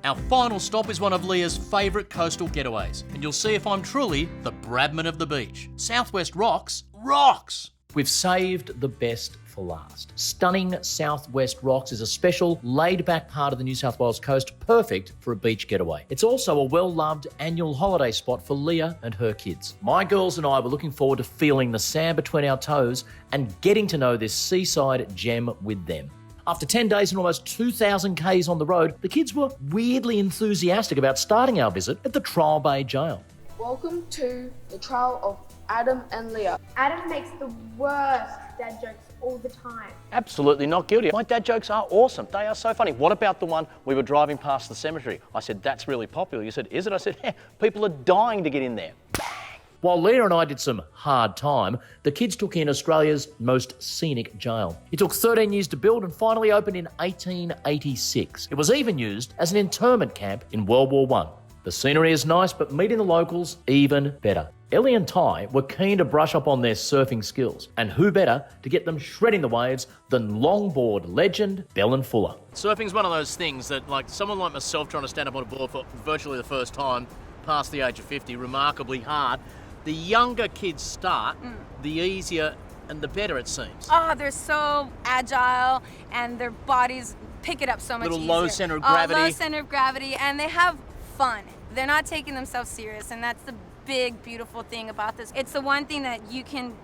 Our final stop is one of Leah's favourite coastal getaways, and you'll see if I'm truly the Bradman of the beach. Southwest Rocks rocks! We've saved the best for last. Stunning Southwest Rocks is a special, laid-back part of the New South Wales coast, perfect for a beach getaway. It's also a well-loved annual holiday spot for Leah and her kids. My girls and I were looking forward to feeling the sand between our toes and getting to know this seaside gem with them. After 10 days and almost 2,000 Ks on the road, the kids were weirdly enthusiastic about starting our visit at the Trial Bay Jail. Welcome to the trial of Adam and Leah. Adam makes the worst dad jokes all the time. Absolutely not guilty. My dad jokes are awesome. They are so funny. What about the one we were driving past the cemetery? I said, that's really popular. You said, is it? I said, yeah, people are dying to get in there. While Leah and I did some hard time, the kids took in Australia's most scenic jail. It took 13 years to build and finally opened in 1886. It was even used as an internment camp in World War I. The scenery is nice, but meeting the locals, even better. Ellie and Ty were keen to brush up on their surfing skills, and who better to get them shredding the waves than longboard legend Bellin Fuller. Surfing's one of those things that, like, someone like myself trying to stand up on a board for virtually the first time, past the age of 50, remarkably hard. The younger kids start, the easier and the better it seems. Oh, they're so agile and their bodies pick it up so much easier. Low center of gravity. Low center of gravity, and they have fun. They're not taking themselves serious, and that's the big, beautiful thing about this. It's the one thing that you can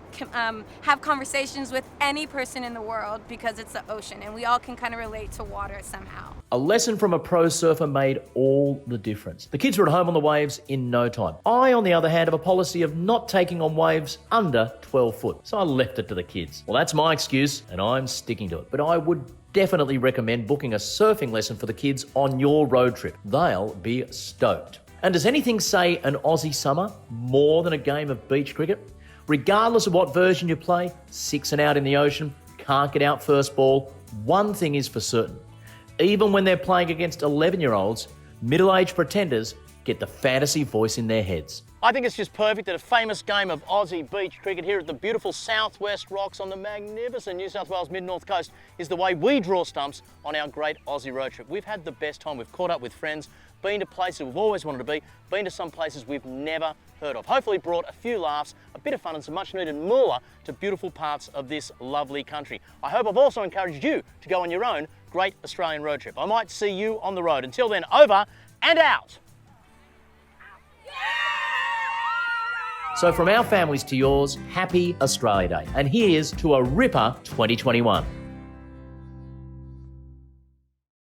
have conversations with any person in the world because it's the ocean, and we all can kind of relate to water somehow. A lesson from a pro surfer made all the difference. The kids were at home on the waves in no time. I, on the other hand, have a policy of not taking on waves under 12 foot, so I left it to the kids. Well, that's my excuse, and I'm sticking to it. But I would definitely recommend booking a surfing lesson for the kids on your road trip. They'll be stoked. And does anything say an Aussie summer more than a game of beach cricket? Regardless of what version you play, 6 and out in the ocean, can't get out first ball, one thing is for certain. Even when they're playing against 11-year-olds, middle-aged pretenders get the fantasy voice in their heads. I think it's just perfect that a famous game of Aussie beach cricket here at the beautiful Southwest Rocks on the magnificent New South Wales mid-north coast is the way we draw stumps on our great Aussie road trip. We've had the best time. We've caught up with friends, been to places we've always wanted to be, been to some places we've never heard of. Hopefully brought a few laughs, a bit of fun and some much needed moolah to beautiful parts of this lovely country. I hope I've also encouraged you to go on your own great Australian road trip. I might see you on the road. Until then, over and out. So from our families to yours, happy Australia Day. And here's to a ripper 2021.